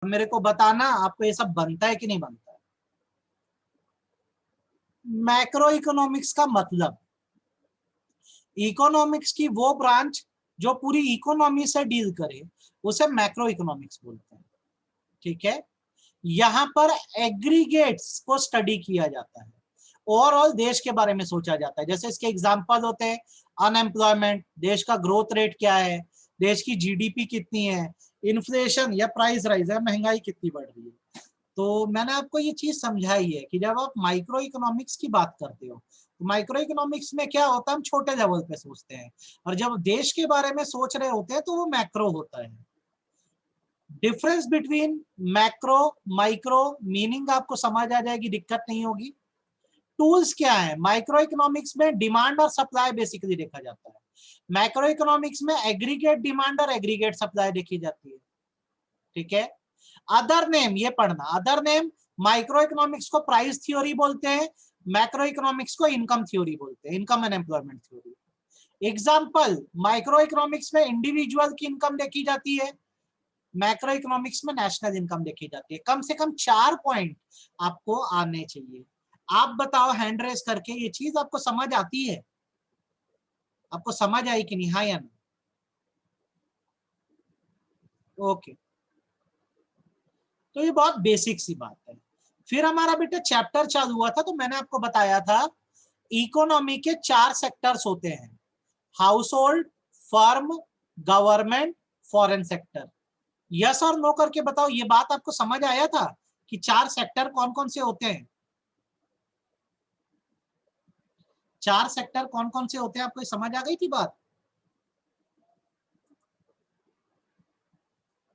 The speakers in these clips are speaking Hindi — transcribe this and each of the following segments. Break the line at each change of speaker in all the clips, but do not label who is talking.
मेरे को बताना आपको ये सब बनता है कि नहीं बनता है। मैक्रो इकोनॉमिक्स का मतलब इकोनॉमिक्स की वो ब्रांच जो पूरी इकोनॉमी से डील करे उसे मैक्रो इकोनॉमिक्स बोलते हैं। ठीक है, यहां पर एग्रीगेट्स को स्टडी किया जाता है, ओवरऑल देश के बारे में सोचा जाता है। जैसे इसके एग्जांपल होते हैं अनएम्प्लॉयमेंट, देश का ग्रोथ रेट क्या है, देश की जीडीपी कितनी है, इन्फ्लेशन या प्राइस राइज है, महंगाई कितनी बढ़ रही है। तो मैंने आपको ये चीज समझाई है कि जब आप माइक्रो इकोनॉमिक्स की बात करते हो तो माइक्रो इकोनॉमिक्स में क्या होता है, हम छोटे लेवल पे सोचते हैं, और जब देश के बारे में सोच रहे होते हैं तो वो मैक्रो होता है। Difference between macro micro meaning आपको समझ आ जाएगी, दिक्कत नहीं होगी। टूल्स क्या है, माइक्रो इकोनॉमिक्स में डिमांड और सप्लाई बेसिकली देखा जाता है, मैक्रो इकोनॉमिक्स में एग्रीगेट डिमांड और एग्रीगेट सप्लाई देखी जाती है। ठीक है, अदर नेम ये पढ़ना, अदर नेम माइक्रो इकोनॉमिक्स को प्राइस थ्योरी बोलते हैं, मैक्रो इकोनॉमिक्स को इनकम थ्योरी बोलते हैं, income and employment theory. Example, micro economics में इंडिविजुअल की इनकम देखी जाती है, मैक्रो इकोनॉमिक्स में नेशनल इनकम देखी जाती है। कम से कम 4 पॉइंट आपको आने चाहिए। आप बताओ हैंड रेस करके, ये चीज आपको समझ आती है, आपको समझ आई कि नहीं, हाँ या नहीं? ओके, तो ये बहुत बेसिक सी बात है। फिर हमारा बेटा चैप्टर चालू हुआ था तो मैंने आपको बताया था इकोनॉमी के 4 सेक्टर्स होते हैं, house hold, firm, government, foreign sector. Yes और नो करके बताओ, ये बात आपको समझ आया था कि 4 सेक्टर कौन कौन से होते हैं? 4 सेक्टर कौन कौन से होते हैं, आपको समझ आ गई थी बात?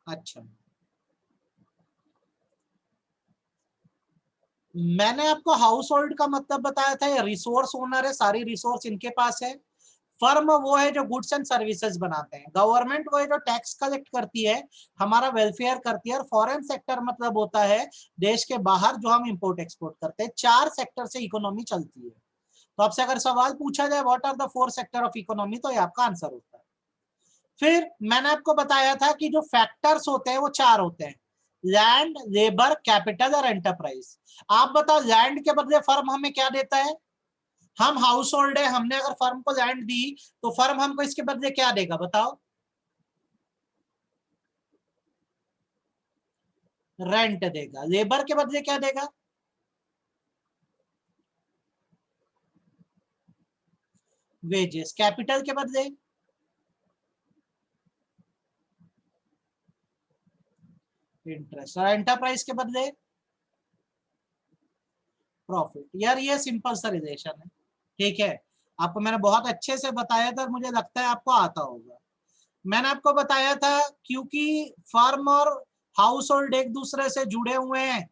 अच्छा, मैंने आपको हाउस होल्ड का मतलब बताया था, ये रिसोर्स ओनर है, सारी रिसोर्स इनके पास है। फर्म वो है जो गुड्स एंड सर्विसेज बनाते हैं, गवर्नमेंट वो है जो टैक्स कलेक्ट करती है, हमारा वेलफेयर करती है, और फॉरेन सेक्टर मतलब होता है देश के बाहर जो हम इंपोर्ट एक्सपोर्ट करते हैं। 4 सेक्टर से इकोनॉमी चलती है। तो आपसे अगर सवाल पूछा जाए what are the 4 sector of economy, तो ये आपका आंसर होता है। फिर मैंने आपको बताया था कि जो फैक्टर्स होते हैं वो 4 होते हैं, लैंड, लेबर, कैपिटल और एंटरप्राइज। आप बताओ लैंड के बदले फर्म हमें क्या देता है? हम हाउस होल्ड है, हमने अगर फर्म को लैंड दी तो फर्म हमको इसके बदले क्या देगा, बताओ? रेंट देगा। लेबर के बदले क्या देगा? वेजेस। कैपिटल के बदले इंटरेस्ट, और एंटरप्राइज के बदले प्रॉफिट। यार ये सिंपल सा रिलेशन है। ठीक है, आपको मैंने बहुत अच्छे से बताया था, मुझे लगता है आपको आता होगा। मैंने आपको बताया था क्योंकि फर्म और हाउस होल्ड एक दूसरे से जुड़े हुए हैं,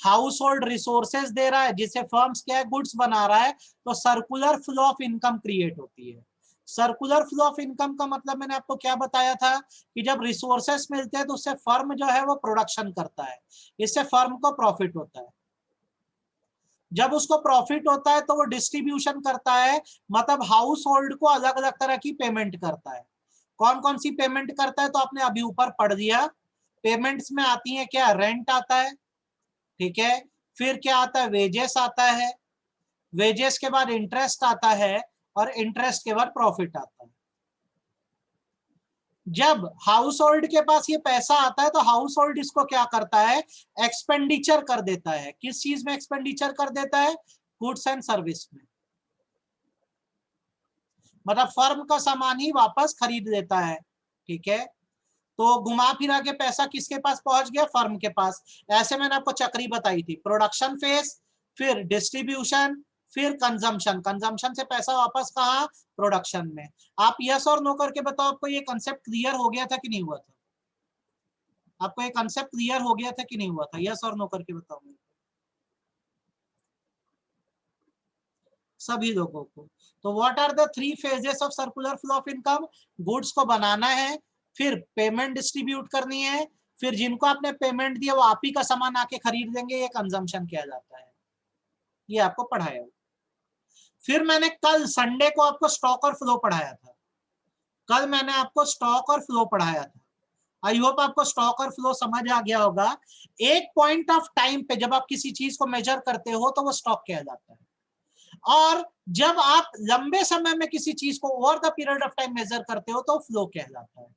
हाउस होल्ड रिसोर्सेज दे रहा है जिससे फर्म्स क्या है, गुड्स बना रहा है, तो circular flow of income create होती है। सर्कुलर फ्लो ऑफ इनकम का मतलब मैंने आपको क्या बताया था कि जब रिसोर्सेस मिलते हैं तो उससे फर्म जो है वो प्रोडक्शन करता है, इससे फर्म को प्रॉफिट होता है। जब उसको प्रॉफिट होता है तो वो डिस्ट्रीब्यूशन करता है, मतलब हाउस होल्ड को अलग अलग तरह की पेमेंट करता है। कौन कौन सी पेमेंट करता है तो आपने अभी ऊपर पढ़ दिया। पेमेंट्स में आती है क्या, रेंट आता है, ठीक है, फिर क्या आता है, वेजेस आता है, वेजेस के बाद इंटरेस्ट आता है, और इंटरेस्ट के बाद प्रॉफिट आता है। जब हाउस होल्ड के पास ये पैसा आता है तो हाउस होल्ड इसको क्या करता है, एक्सपेंडिचर कर देता है। किस चीज में एक्सपेंडिचर कर देता है? गुड्स एंड सर्विस में, मतलब फर्म का सामान ही वापस खरीद लेता है। ठीक है, तो घुमा फिरा के पैसा किसके पास पहुंच गया, फर्म के पास। ऐसे मैंने आपको चक्री बताई थी, प्रोडक्शन फेज, फिर डिस्ट्रीब्यूशन, फिर कंजम्पशन, कंजम्पशन से पैसा वापस कहाँ, प्रोडक्शन में। आप यस और नो करके बताओ, आपको ये कंसेप्ट क्लियर हो गया था कि नहीं हुआ था? आपको ये कंसेप्ट क्लियर हो गया था कि नहीं हुआ था, यस और नो करके बताओ सभी लोगों को। तो what are the 3 phases of circular flow of income? Goods को बनाना है, फिर पेमेंट डिस्ट्रीब्यूट करनी है, फिर जिनको आपने पेमेंट दिया वो आप ही का सामान आके खरीद लेंगे, ये कंजम्पशन किया जाता है। ये आपको पढ़ाया। फिर मैंने कल संडे को आपको स्टॉक और फ्लो पढ़ाया था, कल मैंने आपको स्टॉक और फ्लो पढ़ाया था। आई होप आपको स्टॉक और फ्लो समझ आ गया होगा। एक पॉइंट ऑफ टाइम पे जब आप किसी चीज को मेजर करते हो तो वो स्टॉक कहलाता है, और जब आप लंबे समय में किसी चीज को over the period of time measure करते हो तो फ्लो कहलाता है।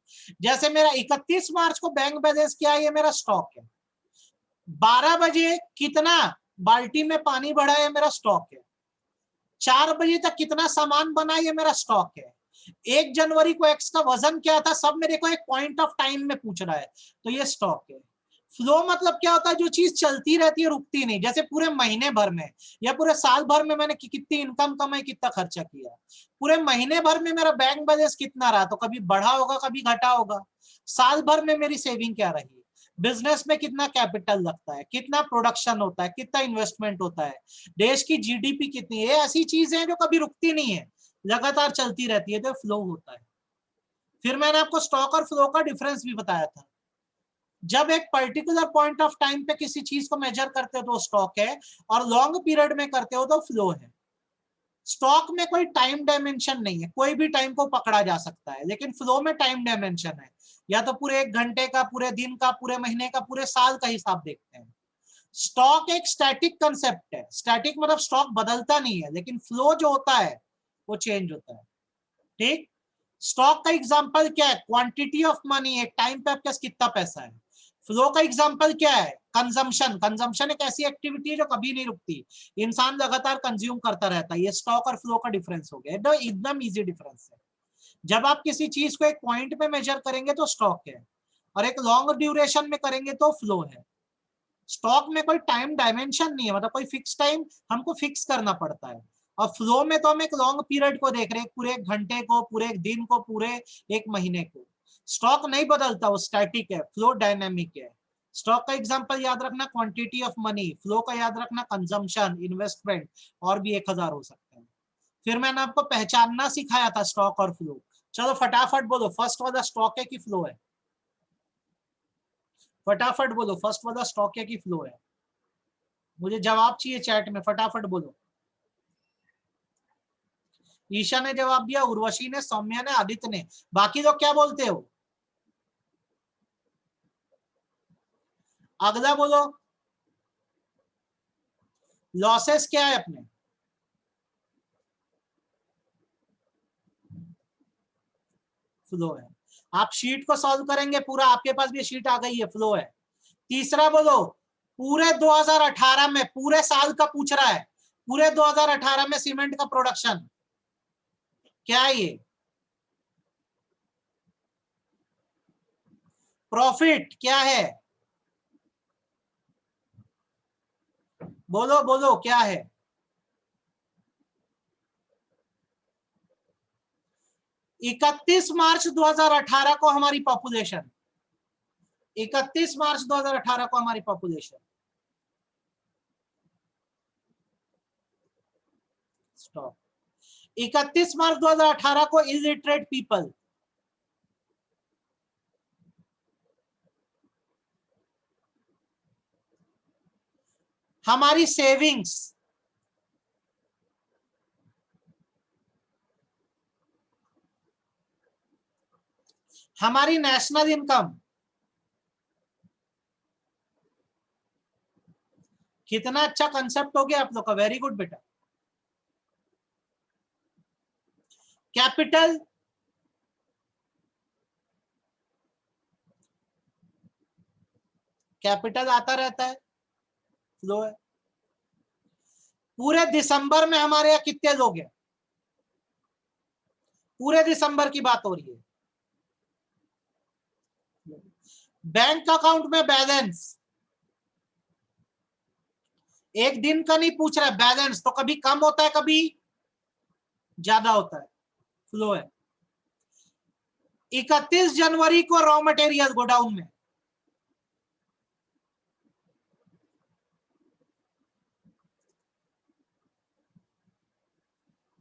जैसे मेरा 31 मार्च को बैंक बैलेंस क्या है, ये मेरा स्टॉक है। 12 बजे कितना बाल्टी में पानी बढ़ा है, मेरा स्टॉक है। 4 बजे तक कितना सामान बना, ये मेरा स्टॉक है। 1 जनवरी को एक्स का वजन क्या था, सब मेरे को एक पॉइंट ऑफ टाइम में पूछ रहा है, तो ये स्टॉक है। फ्लो मतलब क्या होता है, जो चीज चलती रहती है, रुकती नहीं। जैसे पूरे महीने भर में या पूरे साल भर में मैंने कितनी इनकम कमाई, कितना खर्चा किया, पूरे महीने भर में मेरा बैंक बैलेंस कितना रहा, तो कभी बढ़ा होगा कभी घटा होगा। साल भर में मेरी सेविंग क्या रही, बिजनेस में कितना कैपिटल लगता है, कितना प्रोडक्शन होता है, कितना इन्वेस्टमेंट होता है, देश की जीडीपी कितनी है। ऐसी चीजें हैं जो कभी रुकती नहीं है, लगातार चलती रहती है, तो फ्लो होता है। फिर मैंने आपको स्टॉक और फ्लो का डिफरेंस भी बताया था। जब एक पर्टिकुलर पॉइंट ऑफ टाइम पे किसी चीज को मेजर करते हो तो स्टॉक है, और लॉन्ग पीरियड में करते हो तो फ्लो है। स्टॉक में कोई टाइम डायमेंशन नहीं है, कोई भी टाइम को पकड़ा जा सकता है, लेकिन फ्लो में टाइम डायमेंशन है। या तो पूरे 1 घंटे का, पूरे दिन का, पूरे महीने का, पूरे साल का हिसाब देखते हैं। स्टॉक एक स्टैटिक कंसेप्ट है। स्टैटिक मतलब स्टॉक बदलता नहीं है, लेकिन फ्लो जो होता है वो चेंज होता है। ठीक, स्टॉक का एग्जांपल क्या है, क्वांटिटी ऑफ मनी, एक टाइम पे आपके पास कितना पैसा है। फ्लो का एग्जांपल क्या है, कंजम्पशन। कंजम्पशन एक ऐसी एक्टिविटी है जो कभी नहीं रुकती, इंसान लगातार कंज्यूम करता रहता है। ये स्टॉक और फ्लो का डिफरेंस हो गया, एकदम इजी डिफरेंस है। जब आप किसी चीज को एक पॉइंट पे मेजर करेंगे तो स्टॉक है, और एक लॉन्ग ड्यूरेशन में करेंगे तो फ्लो है। स्टॉक में कोई टाइम डायमेंशन नहीं है, मतलब कोई फिक्स टाइम हमको फिक्स करना पड़ता है। और फ्लो में तो हम एक लॉन्ग पीरियड को देख रहे हैं, पूरे 1 घंटे को, पूरे 1 दिन को, पूरे 1 महीने को। स्टॉक नहीं बदलता, वो स्टैटिक है, फ्लो डायनेमिक है। स्टॉक का एग्जांपल याद रखना क्वांटिटी ऑफ मनी, फ्लो का याद रखना कंजम्पशन, इन्वेस्टमेंट, और भी 1000 हो सकते हैं। फिर मैंने आपको पहचानना सिखाया था स्टॉक और फ्लो। चलो फटाफट बोलो, फर्स्ट वाला स्टॉक है कि फ्लो है? फटाफट बोलो, फर्स्ट वाला स्टॉक है कि फ्लो है? मुझे जवाब चाहिए चैट में, फटाफट बोलो। ईशा ने जवाब दिया, उर्वशी ने, सौम्या ने, आदित्य ने। बाकी लोग क्या बोलते हो? अगला बोलो, लॉसेस क्या है अपने? फ्लो है। आप शीट को सॉल्व करेंगे पूरा, आपके पास भी शीट आ गई है, फ्लो है। तीसरा बोलो, पूरे 2018 में, पूरे साल का पूछ रहा है, पूरे 2018 में सीमेंट का प्रोडक्शन क्या है? ये प्रॉफिट क्या है? बोलो बोलो क्या है? 31 मार्च 2018 को हमारी पॉपुलेशन, 31 मार्च 2018 को हमारी पॉपुलेशन, स्टॉप। 31 मार्च 2018 को इलिटरेट पीपल, हमारी सेविंग्स, हमारी नेशनल इनकम। कितना अच्छा कंसेप्ट हो गया आप लोग का, वेरी गुड बेटा। कैपिटल, कैपिटल आता रहता है, फ्लो है। पूरे दिसंबर में हमारे यहाँ कितने लोग हैं? पूरे दिसंबर की बात हो रही है। बैंक अकाउंट में बैलेंस, एक दिन का नहीं पूछ रहा है, बैलेंस तो कभी कम होता है कभी ज्यादा होता है, फ्लो है। 31 जनवरी को रॉ मटेरियल गोडाउन में,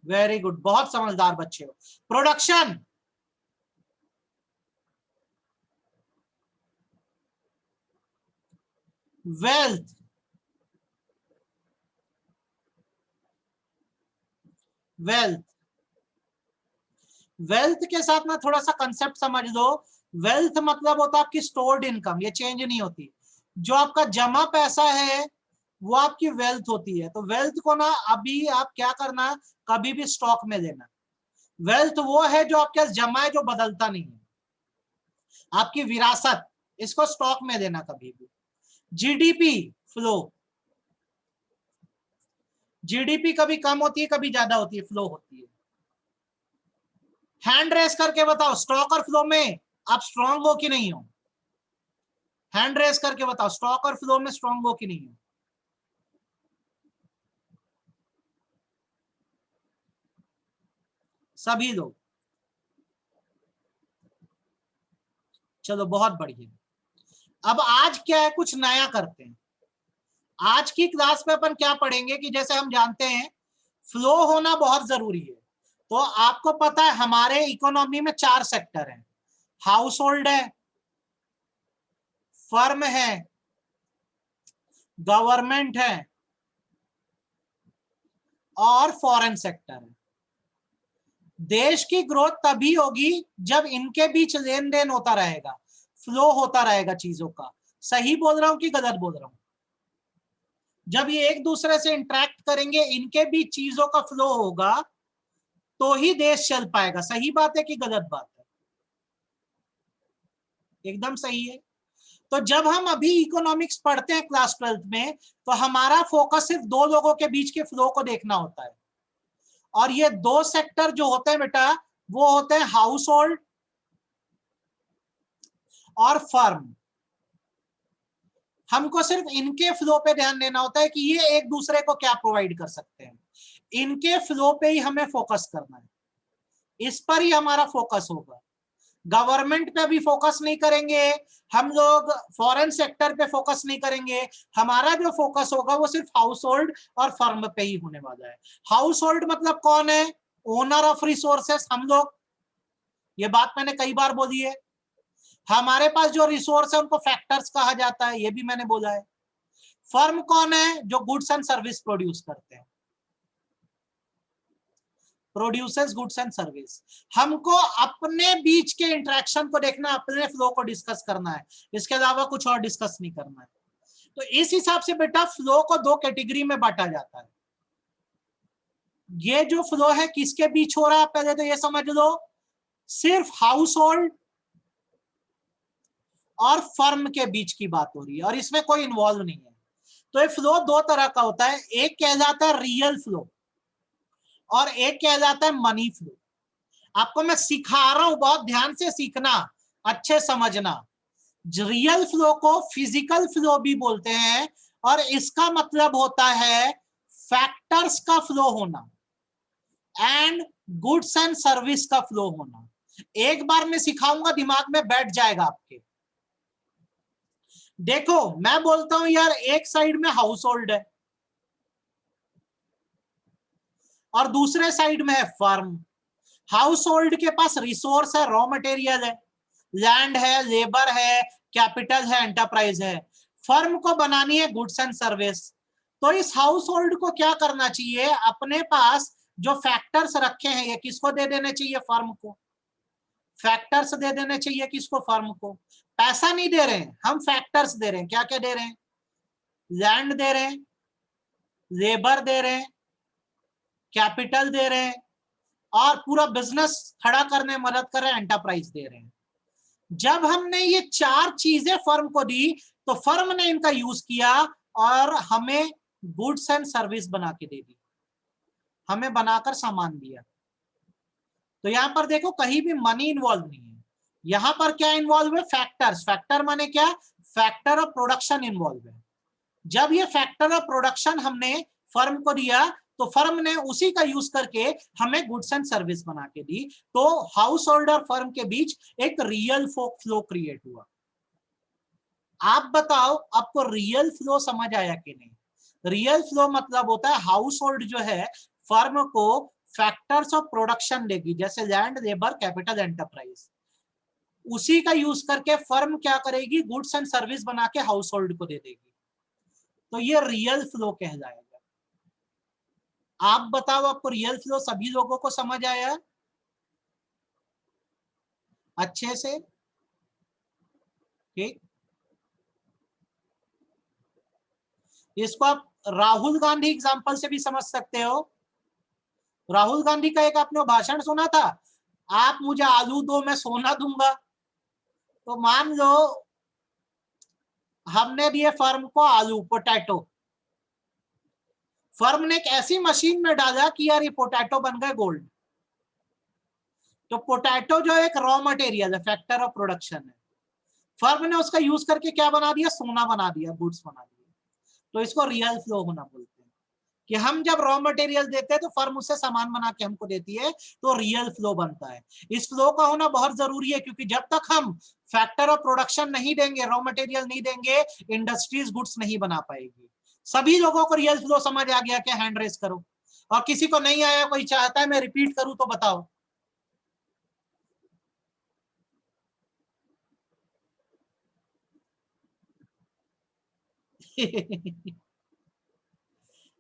वेरी गुड, बहुत समझदार बच्चे हो। प्रोडक्शन, वेल्थ, वेल्थ, वेल्थ के साथ ना थोड़ा सा कंसेप्ट समझ लो। वेल्थ मतलब होता है आपकी स्टोर्ड इनकम, ये चेंज नहीं होती। जो आपका जमा पैसा है वो आपकी वेल्थ होती है। तो वेल्थ को ना अभी आप क्या करना, कभी भी स्टॉक में देना। वेल्थ वो है जो आपके पास जमा है, जो बदलता नहीं है, आपकी विरासत, इसको स्टॉक में देना कभी भी। जीडीपी फ्लो, जीडीपी कभी कम होती है कभी ज्यादा होती है, फ्लो होती है। हैंड रेस करके बताओ, स्टॉक और फ्लो में आप स्ट्रांग हो कि नहीं हो? हैंड रेस करके बताओ, स्टॉक और फ्लो में स्ट्रांग हो कि नहीं हो? सभी लोग। चलो बहुत बढ़िया। अब आज क्या है, कुछ नया करते हैं। आज की क्लास में अपन क्या पढ़ेंगे कि जैसे हम जानते हैं फ्लो होना बहुत जरूरी है। तो आपको पता है हमारे इकोनॉमी में 4 सेक्टर हैं। हाउस होल्ड है, फर्म है, गवर्नमेंट है और फॉरेन सेक्टर है। देश की ग्रोथ तभी होगी जब इनके बीच लेन देन होता रहेगा, फ्लो होता रहेगा चीजों का। सही बोल रहा हूं कि गलत बोल रहा हूं? जब ये एक दूसरे से इंटरेक्ट करेंगे, इनके बीच चीजों का फ्लो होगा, तो ही देश चल पाएगा। सही बात है कि गलत बात है? एकदम सही है। तो जब हम अभी इकोनॉमिक्स पढ़ते हैं क्लास 12th में, तो हमारा फोकस सिर्फ 2 लोगों के बीच के फ्लो को देखना होता है। और ये 2 सेक्टर जो होते हैं बेटा, वो होते हैं हाउस होल्ड और फर्म। हमको सिर्फ इनके फ्लो पे ध्यान देना होता है कि ये एक दूसरे को क्या प्रोवाइड कर सकते हैं। इनके फ्लो पे ही हमें फोकस करना है, इस पर ही हमारा फोकस होगा। गवर्नमेंट पे भी फोकस नहीं करेंगे हम लोग, फॉरेन सेक्टर पे फोकस नहीं करेंगे। हमारा जो फोकस होगा वो सिर्फ हाउस होल्ड और फर्म पे ही होने वाला है। हाउस होल्ड मतलब कौन है? ओनर ऑफ रिसोर्सेस, हम लोग। ये बात मैंने कई बार बोली है। हमारे पास जो रिसोर्स है उनको फैक्टर्स कहा जाता है, ये भी मैंने बोला है। फर्म कौन है? जो गुड्स एंड सर्विस प्रोड्यूस करते हैं, प्रोड्यूसर्स गुड्स एंड सर्विस। हमको अपने बीच के इंटरेक्शन को देखना, अपने फ्लो को डिस्कस करना है, इसके अलावा कुछ और डिस्कस नहीं करना है। तो इस हिसाब से बेटा फ्लो को 2 कैटेगरी में बांटा जाता है। ये जो फ्लो है किसके बीच हो रहा है, पहले तो ये समझ लो, सिर्फ हाउस होल्ड और फर्म के बीच की बात हो रही है, और इसमें कोई इन्वॉल्व नहीं है। तो ये फ्लो 2 तरह का होता है, एक कहलाता है रियल फ्लो और एक कहलाता है मनी फ्लो। आपको मैं सिखा रहा हूं, बहुत ध्यान से सीखना, अच्छे समझना। रियल फ्लो को फिजिकल फ्लो भी बोलते हैं, और इसका मतलब होता है फैक्टर्स का फ्लो होना एंड गुड्स एंड सर्विस का फ्लो होना। एक बार मैं सिखाऊंगा, दिमाग में बैठ जाएगा आपके। देखो मैं बोलता हूं यार, एक साइड में हाउस होल्ड है और दूसरे साइड में है फर्म। हाउस होल्ड के पास रिसोर्स है, रॉ मटेरियल है, लैंड है, लेबर है, कैपिटल है, एंटरप्राइज है। फर्म को बनानी है गुड्स एंड सर्विस। तो इस हाउस होल्ड को क्या करना चाहिए, अपने पास जो फैक्टर्स रखे हैं ये किसको दे देने चाहिए? फर्म को। फैक्टर्स दे देने चाहिए किसको? फर्म को। पैसा नहीं दे रहे हैं हम, फैक्टर्स दे रहे हैं। क्या क्या दे रहे हैं? लैंड दे रहे हैं, लेबर दे रहे हैं, कैपिटल दे रहे हैं, और पूरा बिजनेस खड़ा करने में मदद कर रहे हैं, एंटरप्राइज दे रहे हैं। जब हमने ये 4 चीजें फर्म को दी, तो फर्म ने इनका यूज किया और हमें गुड्स एंड सर्विस बना के दे दी, हमें बनाकर सामान दिया। तो यहां पर देखो कहीं भी मनी इन्वॉल्व नहीं है। यहां पर क्या इन्वॉल्व है? फैक्टर्स। फैक्टर माने क्या? फैक्टर ऑफ प्रोडक्शन इन्वॉल्व है। जब ये फैक्टर ऑफ प्रोडक्शन हमने फर्म को दिया, तो फर्म ने उसी का यूज करके हमें गुड्स एंड सर्विस बना के दी। तो हाउस होल्ड और फर्म के बीच एक रियल फ्लो क्रिएट हुआ। आप बताओ आपको रियल फ्लो समझ आया कि नहीं? रियल फ्लो मतलब होता है हाउस होल्ड जो है फर्म को फैक्टर्स ऑफ प्रोडक्शन देगी, जैसे लैंड, लेबर, कैपिटल, एंटरप्राइज। उसी का यूज करके फर्म क्या करेगी? गुड्स एंड सर्विस बना के हाउस होल्ड को दे देगी। तो ये रियल फ्लो कहलाएगा। आप बताओ आपको रियल फ्लो सभी लोगों को समझ आया अच्छे से? ठीक, इसको आप राहुल गांधी एग्जांपल से भी समझ सकते हो। राहुल गांधी का एक आपने भाषण सुना था, आप मुझे आलू दो मैं सोना दूंगा। तो मान लो हमने दिए फर्म को आलू, पोटैटो, फर्म ने एक ऐसी मशीन में डाला कि यार ये पोटैटो बन गए गोल्ड। तो पोटैटो जो एक रॉ मटेरियल है, फैक्टर ऑफ प्रोडक्शन है, फर्म ने उसका यूज करके क्या बना दिया, सोना बना दिया, गुड्स बना दिया। तो इसको रियल फ्लो होना बोलते हैं, कि हम जब रॉ मटेरियल देते हैं तो फर्म उससे सामान बना के हमको देती है, तो रियल फ्लो बनता है। इस फ्लो का होना बहुत जरूरी है, क्योंकि जब तक हम फैक्टर ऑफ प्रोडक्शन नहीं देंगे, रॉ मटेरियल नहीं देंगे, इंडस्ट्रीज गुड्स नहीं बना पाएगी। सभी लोगों को रियल फ्लो समझ आ गया क्या? हैंड रेस करो। और किसी को नहीं आया, कोई चाहता है मैं रिपीट करूं तो बताओ।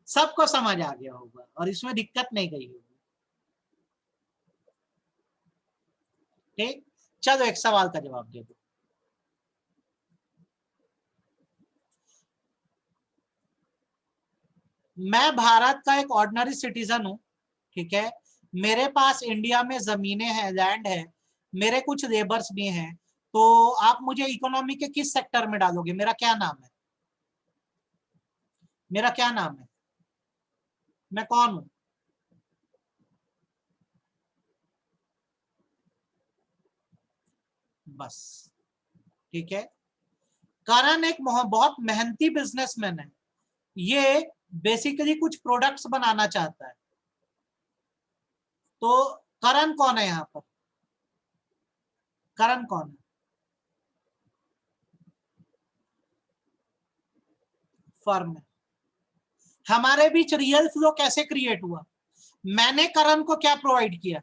सबको समझ आ गया होगा और इसमें दिक्कत नहीं गई होगी। ठीक, चलो एक सवाल का जवाब दे दो। मैं भारत का एक ऑर्डिनरी सिटीजन हूं, ठीक है, मेरे पास इंडिया में जमीनें हैं, लैंड है, मेरे कुछ लेबर्स भी हैं, तो आप मुझे इकोनॉमी के किस सेक्टर में डालोगे? मेरा क्या नाम है? मेरा क्या नाम है? मैं कौन हूं? बस, ठीक है। करण एक बहुत मेहनती बिजनेसमैन है, ये बेसिकली कुछ प्रोडक्ट्स बनाना चाहता है। तो करण कौन है यहाँ पर? करण कौन है? फर्म है। हमारे बीच रियल फ्लो कैसे क्रिएट हुआ? मैंने करण को क्या प्रोवाइड किया?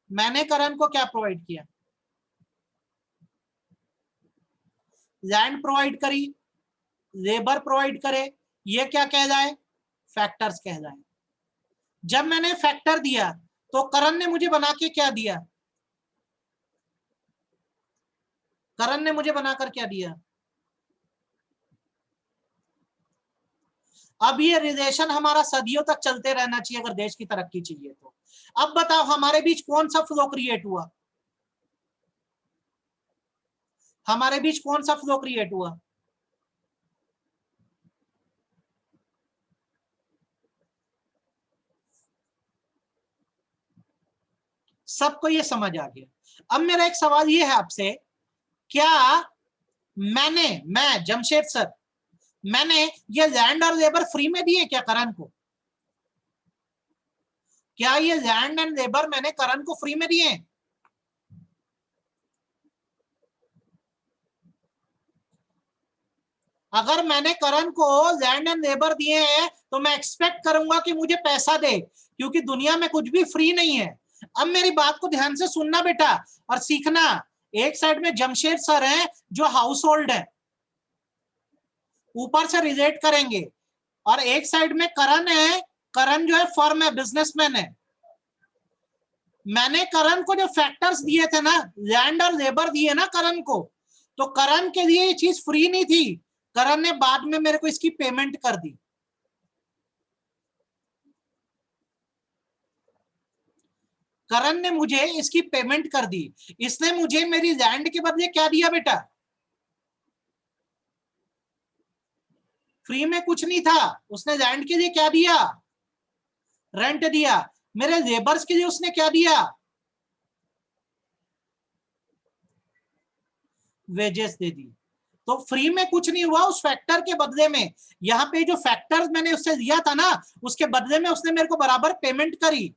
मैंने करण को क्या प्रोवाइड किया? लैंड प्रोवाइड करी, लेबर प्रोवाइड करे, ये क्या कहलाए? फैक्टर्स कहलाए। जब मैंने फैक्टर दिया तो करण ने मुझे बना के क्या दिया? करण ने मुझे बनाकर क्या दिया? अब ये रिलेशन हमारा सदियों तक चलते रहना चाहिए अगर देश की तरक्की चाहिए तो। अब बताओ हमारे बीच कौन सा फ्लो क्रिएट हुआ? हमारे बीच कौन सा फ्लो क्रिएट हुआ? सबको ये समझ आ गया। अब मेरा एक सवाल ये है आपसे, क्या मैं जमशेद सर, मैंने ये लैंड और लेबर फ्री में दिए क्या करण को? क्या ये लैंड एंड लेबर मैंने करण को फ्री में दिए? अगर मैंने करण को लैंड एंड लेबर दिए हैं तो मैं एक्सपेक्ट करूंगा कि मुझे पैसा दे, क्योंकि दुनिया में कुछ भी फ्री नहीं है। अब मेरी बात को ध्यान से सुनना बेटा और सीखना। एक साइड में जमशेद सर हैं जो हाउस होल्ड है, ऊपर से रिलेट करेंगे, और एक साइड में करण है, करण जो है फर्म है, बिजनेसमैन है। मैंने करण को जो फैक्टर्स दिए थे ना, लैंड और लेबर दिए ना करण को, तो करण के लिए ये चीज फ्री नहीं थी। करण ने बाद में मेरे को इसकी पेमेंट कर दी। करण ने मुझे इसकी पेमेंट कर दी। इसने मुझे मेरी लैंड के बदले क्या दिया बेटा? फ्री में कुछ नहीं था। उसने लैंड के लिए क्या दिया? रेंट दिया। मेरे लेबर्स के लिए उसने क्या दिया? वेजेस दे दी। तो फ्री में कुछ नहीं हुआ उस फैक्टर के बदले में। यहाँ पे जो फैक्टर मैंने उससे दिया था ना, उसके बदले में उसने मेरे को बराबर पेमेंट करी।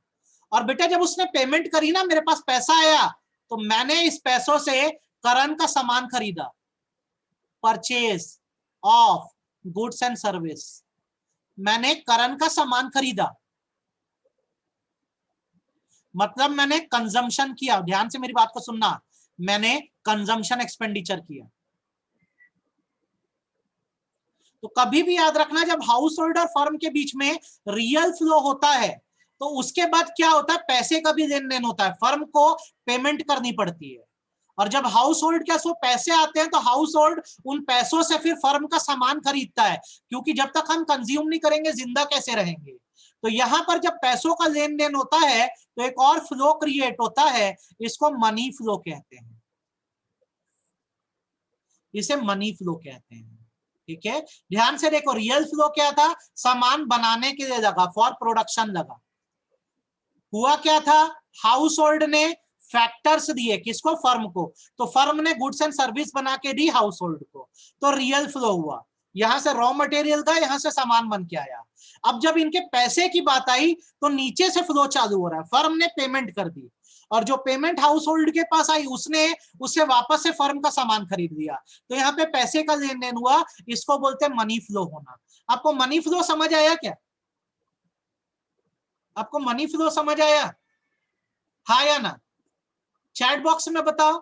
और बेटा जब उसने पेमेंट करी ना, मेरे पास पैसा आया, तो मैंने इस पैसों से करण का सामान खरीदा। Purchase of goods and service, मैंने करण का सामान खरीदा, मतलब मैंने कंजम्पशन किया। ध्यान से मेरी बात को सुनना, मैंने कंजम्पशन एक्सपेंडिचर किया। तो कभी भी याद रखना, जब हाउस होल्ड और फर्म के बीच में रियल फ्लो होता है तो उसके बाद क्या होता है, पैसे का भी लेन देन होता है, फर्म को पेमेंट करनी पड़ती है। और जब हाउस होल्ड के सो पैसे आते हैं तो हाउस होल्ड उन पैसों से फिर फर्म का सामान खरीदता है, क्योंकि जब तक हम कंज्यूम नहीं करेंगे जिंदा कैसे रहेंगे। तो यहां पर जब पैसों का लेन देन होता है तो एक और फ्लो क्रिएट होता है, इसको मनी फ्लो कहते हैं, इसे मनी फ्लो कहते हैं। ठीक है, ध्यान से देखो, रियल फ्लो क्या था, सामान बनाने के लिए लगा, फॉर प्रोडक्शन लगा। हुआ क्या था, हाउस होल्ड ने फैक्टर्स दिए, किसको, फर्म को, तो फर्म ने गुड्स एंड सर्विस बना के दी हाउस होल्ड को, तो रियल फ्लो हुआ। यहां से रॉ मटेरियल का, यहां से सामान बन के आया। अब जब इनके पैसे की बात आई तो नीचे से फ्लो चालू हो रहा है, फर्म ने पेमेंट कर दी, और जो पेमेंट हाउस होल्ड के पास आई उसने उससे वापस से फर्म का सामान खरीद लिया, तो यहाँ पे पैसे का लेन देन हुआ, इसको बोलते हैं मनी फ्लो होना। आपको मनी फ्लो समझ आया क्या, आपको मनी फ्लो समझ आया, हाँ या ना, चैट बॉक्स में बताओ।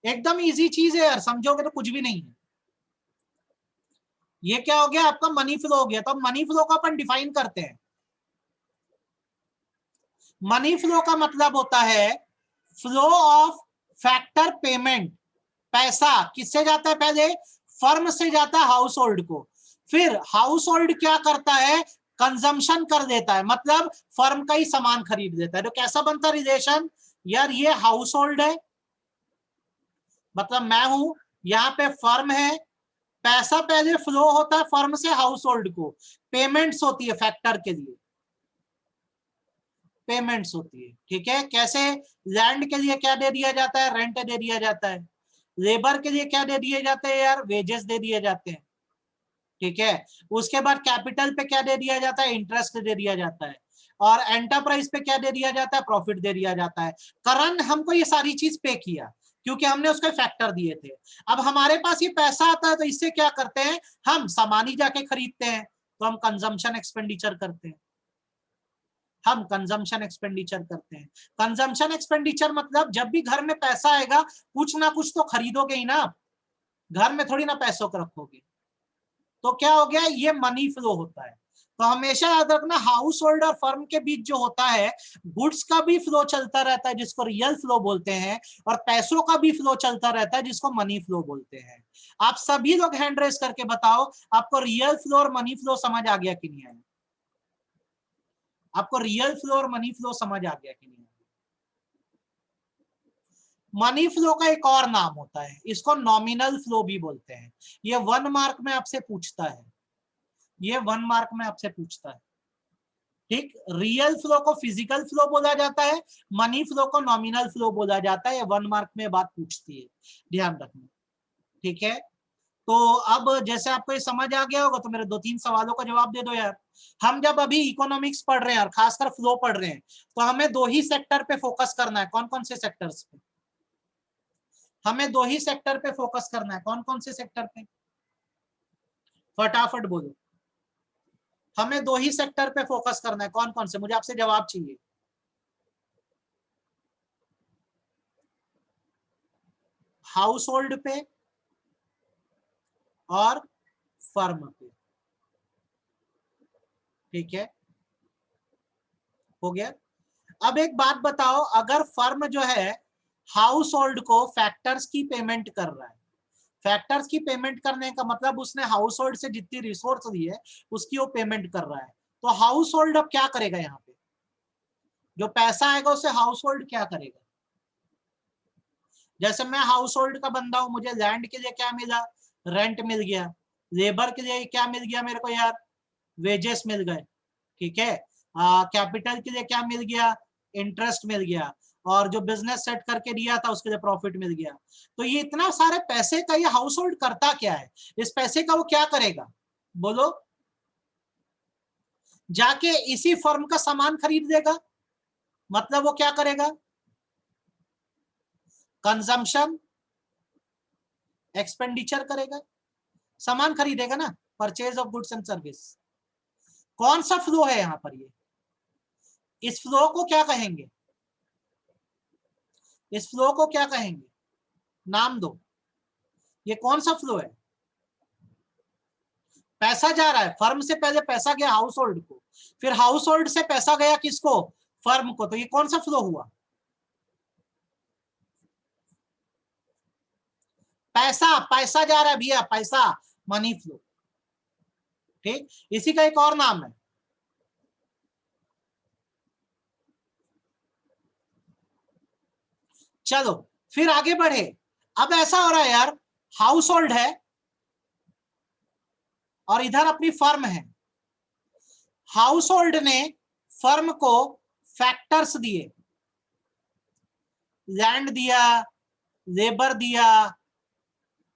एकदम इजी चीज है यार, समझोगे तो कुछ भी नहीं है। ये क्या हो गया, आपका मनी फ्लो हो गया। तो मनी फ्लो को अपन डिफाइन करते हैं। मनी फ्लो का मतलब होता है फ्लो ऑफ फैक्टर पेमेंट। पैसा किससे जाता है, पहले फर्म से जाता है हाउस होल्ड को, फिर हाउस होल्ड क्या करता है, कंजम्पशन कर देता है, मतलब फर्म का ही सामान खरीद देता है। तो कैसा बनता रिलेशन, यार ये हाउस होल्ड है, मतलब मैं हूं, यहाँ पे फर्म है, पैसा पहले फ्लो होता है फर्म से हाउस होल्ड को, पेमेंट्स होती है फैक्टर के लिए, पेमेंट्स होती है। ठीक है, कैसे, लैंड के लिए क्या दे दिया जाता है, रेंट दे दिया जाता है, लेबर के लिए क्या दे दिए जाते हैं यार, वेजेस दे दिए जाते हैं। ठीक है, उसके बाद कैपिटल पे क्या दे दिया जाता है, इंटरेस्ट दे दिया जाता है, और एंटरप्राइज पे क्या दे दिया जाता है, प्रॉफिट दे दिया जाता है। करण हमको ये सारी चीज पे किया क्योंकि हमने उसके फैक्टर दिए थे। अब हमारे पास ये पैसा आता है तो इससे क्या करते हैं, हम सामान ही जाके खरीदते हैं, तो हम कंजम्पशन एक्सपेंडिचर करते हैं, हम कंजम्पशन एक्सपेंडिचर करते हैं। कंजम्पशन एक्सपेंडिचर मतलब जब भी घर में पैसा आएगा कुछ ना कुछ तो खरीदोगे ही ना, घर में थोड़ी ना पैसों को रखोगे। तो क्या हो गया, ये मनी फ्लो होता है। तो हमेशा याद रखना, हाउस होल्ड और फर्म के बीच जो होता है, गुड्स का भी फ्लो चलता रहता है जिसको रियल फ्लो बोलते हैं, और पैसों का भी फ्लो चलता रहता है जिसको मनी फ्लो बोलते हैं। आप सभी लोग हैंड रेस करके बताओ, आपको रियल फ्लो और मनी फ्लो समझ आ गया कि नहीं आया, आपको रियल फ्लो और मनी फ्लो समझ आ गया कि नहीं आया। मनी फ्लो का एक और नाम होता है, इसको नॉमिनल फ्लो भी बोलते हैं। ये 1 मार्क में आपसे पूछता है, ये 1 मार्क में आपसे पूछता है। ठीक, रियल फ्लो को फिजिकल फ्लो बोला जाता है, मनी फ्लो को नॉमिनल फ्लो बोला जाता है। ये 1 मार्क में बात पूछती है, ध्यान रखना। ठीक है, तो अब जैसे आपको ये समझ आ गया होगा तो मेरे 2-3 सवालों का जवाब दे दो यार। हम जब अभी इकोनॉमिक्स पढ़ रहे हैं और खासकर फ्लो पढ़ रहे हैं तो हमें 2 ही सेक्टर पे फोकस करना है। कौन कौन से सेक्टर्स पे, हमें 2 ही सेक्टर पे फोकस करना है। कौन कौन से सेक्टर पे, फटाफट बोलो। हमें 2 ही सेक्टर पे फोकस करना है, कौन कौन से, मुझे आपसे जवाब चाहिए। हाउस होल्ड पे और फर्म पे। ठीक है, हो गया। अब एक बात बताओ, अगर फर्म जो है हाउस होल्ड को फैक्टर्स की पेमेंट कर रहा है, फैक्टर्स की पेमेंट करने का मतलब उसने हाउस होल्ड से जितनी रिसोर्स ली है उसकी वो पेमेंट कर रहा है, तो हाउस होल्ड अब क्या करेगा, यहाँ पे जो पैसा आएगा उसे हाउस होल्ड क्या करेगा। जैसे मैं हाउस होल्ड का बंदा हूं, मुझे लैंड के लिए क्या मिला, रेंट मिल गया, लेबर के लिए क्या मिल गया मेरे को यार, वेजेस मिल गए। ठीक है, कैपिटल के लिए क्या मिल गया, इंटरेस्ट मिल गया, और जो बिजनेस सेट करके दिया था उसके लिए प्रॉफिट मिल गया। तो ये इतना सारे पैसे का ये हाउस होल्ड करता क्या है, इस पैसे का वो क्या करेगा, बोलो, जाके इसी फर्म का सामान खरीद देगा, मतलब वो क्या करेगा, कंजम्पशन एक्सपेंडिचर करेगा, सामान खरीदेगा ना, purchase of goods and service. कौन सा फ्लो है यहां पर, ये इस फ्लो को क्या कहेंगे, इस फ्लो को क्या कहेंगे, नाम दो, ये कौन सा फ्लो है, पैसा जा रहा है, फर्म से पहले पैसा गया हाउस होल्ड को, फिर हाउस होल्ड से पैसा गया किसको, फर्म को, तो ये कौन सा फ्लो हुआ, पैसा, पैसा जा रहा है भैया, पैसा, मनी फ्लो। ठीक, इसी का एक और नाम है, चलो फिर आगे बढ़े। अब ऐसा हो रहा है यार, हाउस होल्ड है और इधर अपनी फर्म है, हाउस होल्ड ने फर्म को फैक्टर्स दिए, लैंड दिया, लेबर दिया,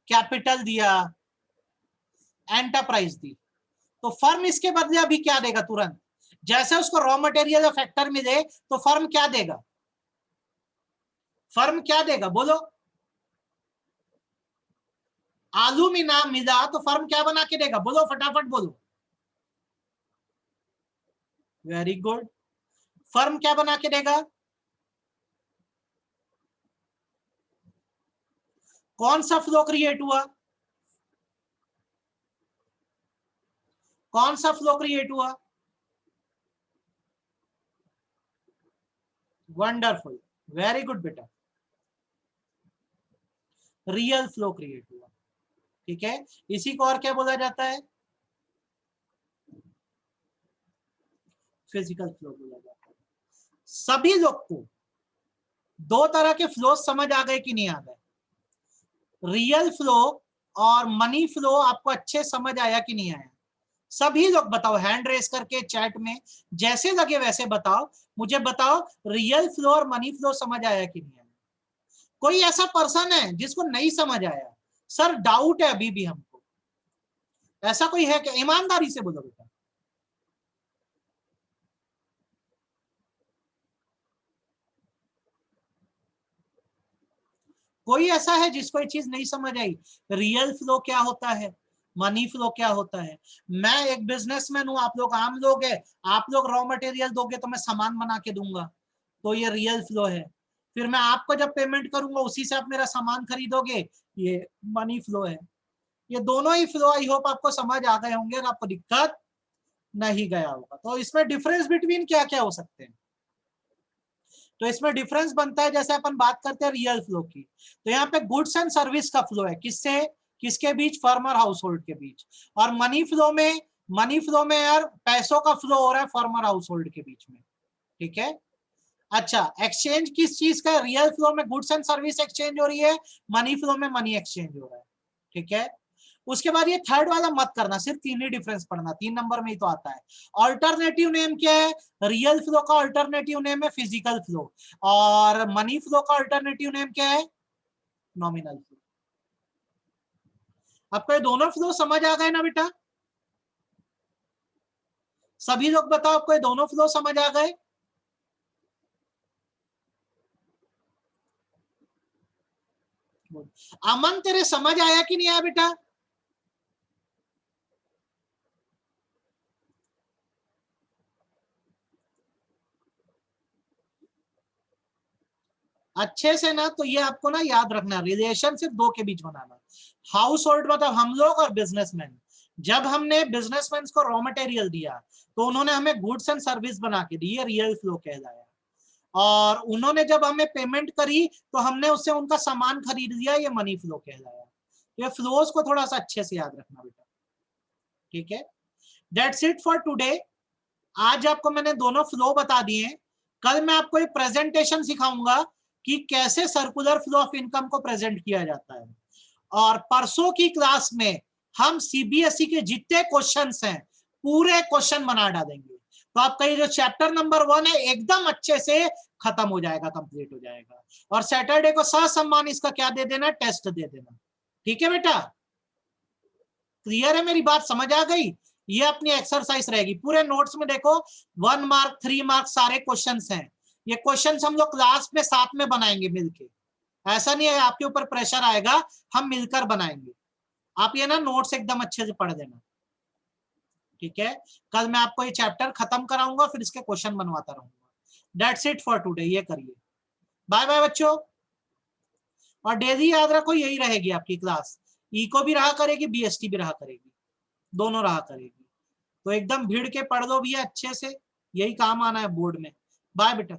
कैपिटल दिया, एंटरप्राइज दी, तो फर्म इसके बदले अभी क्या देगा तुरंत, जैसे उसको रॉ मटेरियल या फैक्टर मिले तो फर्म क्या देगा, फर्म क्या देगा बोलो, आलू मिला मिला तो फर्म क्या बना के देगा, बोलो फटाफट बोलो, वेरी गुड, फर्म क्या बना के देगा, कौन सा फ्लो क्रिएट हुआ, कौन सा फ्लो क्रिएट हुआ, वंडरफुल, वेरी गुड बेटा, रियल फ्लो क्रिएट हुआ। ठीक है, इसी को और क्या बोला जाता है, फिजिकल फ्लो बोला जाता है। सभी लोग को दो तरह के फ्लो समझ आ गए कि नहीं आ गए, रियल फ्लो और मनी फ्लो आपको अच्छे समझ आया कि नहीं आया, सभी लोग बताओ हैंड रेस करके चैट में, जैसे लगे वैसे बताओ, मुझे बताओ रियल फ्लो और मनी फ्लो समझ आया कि नहीं आया। कोई ऐसा पर्सन है जिसको नहीं समझ आया, सर डाउट है अभी भी हमको, ऐसा कोई है क्या, ईमानदारी से बोलो बेटा, कोई ऐसा है जिसको ये चीज नहीं समझ आई, रियल फ्लो क्या होता है, मनी फ्लो क्या होता है। मैं एक बिजनेसमैन हूं, आप लोग आम लोग हैं, आप लोग रॉ मटेरियल दोगे तो मैं सामान बना के दूंगा, तो ये रियल फ्लो है, फिर मैं आपको जब पेमेंट करूंगा उसी से आप मेरा सामान खरीदोगे, ये मनी फ्लो है। ये दोनों ही फ्लो आई होप आपको समझ आ गए होंगे और आपको दिक्कत नहीं गया होगा। तो इसमें डिफरेंस बिटवीन क्या क्या हो सकते हैं, तो इसमें डिफरेंस बनता है, जैसे अपन बात करते हैं रियल फ्लो की, तो यहाँ पे गुड्स एंड सर्विस का फ्लो है, किससे किसके बीच, फर्म और हाउस होल्ड के बीच, और मनी फ्लो में यार पैसों का फ्लो हो रहा है फर्म और हाउस होल्ड के बीच में। ठीक है, अच्छा एक्सचेंज किस चीज का, रियल फ्लो में गुड्स एंड सर्विस एक्सचेंज हो रही है, मनी फ्लो में मनी एक्सचेंज हो रहा है। ठीक है, उसके बाद ये थर्ड वाला मत करना, सिर्फ तीन ही डिफरेंस पढ़ना, 3 नंबर में ही तो आता है। ऑल्टरनेटिव नेम क्या है, रियल फ्लो का ऑल्टरनेटिव नेम है फिजिकल फ्लो, और मनी फ्लो का ऑल्टरनेटिव नेम क्या है, नॉमिनल फ्लो। आपको ये दोनों फ्लो समझ आ गए ना बेटा, सभी लोग बताओ आपको ये दोनों फ्लो समझ आ गए, अमन तेरे समझ आया कि नहीं आया बेटा, अच्छे से ना, तो ये आपको ना याद रखना, रिलेशन सिर्फ दो के बीच बनाना, हाउस होल्ड मतलब हम लोग और बिजनेसमैन। जब हमने बिजनेसमैन को रॉ मटेरियल दिया तो उन्होंने हमें गुड्स एंड सर्विस बना के दी, ये रियल फ्लो कहलाया, और उन्होंने जब हमें पेमेंट करी तो हमने उससे उनका सामान खरीद लिया, ये मनी फ्लो कहलाया। ये फ्लोज को थोड़ा सा अच्छे से याद रखना बेटा। ठीक है, दैट्स इट फॉर टुडे। आज आपको मैंने दोनों फ्लो बता दिए, कल मैं आपको एक प्रेजेंटेशन सिखाऊंगा कि कैसे सर्कुलर फ्लो ऑफ इनकम को प्रेजेंट किया जाता है, और परसों की क्लास में हम सीबीएसई के जितने क्वेश्चंस हैं पूरे क्वेश्चन बना डालेंगे, तो आपका ये जो चैप्टर नंबर 1 है एकदम अच्छे से खत्म हो जाएगा, कंप्लीट हो जाएगा, और सैटरडे को ससम्मान इसका क्या दे देना, टेस्ट दे देना। ठीक है बेटा, क्लियर है, मेरी बात समझ आ गई। ये अपनी एक्सरसाइज रहेगी, पूरे नोट्स में देखो 1 मार्क 3 मार्क सारे क्वेश्चंस हैं, ये क्वेश्चंस हम लोग क्लास में साथ में बनाएंगे मिलके, ऐसा नहीं है आपके ऊपर प्रेशर आएगा, हम मिलकर बनाएंगे। आप ये ना नोट्स एकदम अच्छे से पढ़ देना। ठीक है, कल मैं आपको ये चैप्टर खत्म कराऊंगा, फिर इसके क्वेश्चन बनवाता रहूंगा। दैट्स इट फॉर टुडे, ये करिए, बाय बाय बच्चों। और डेली याद रखो यही रहेगी आपकी क्लास, इको भी रहा करेगी, बीएसटी भी रहा करेगी। दोनों रहा करेगी। तो एकदम भिड़ के पढ़ दो भैया अच्छे से, यही काम आना है बोर्ड में। बाय बेटा।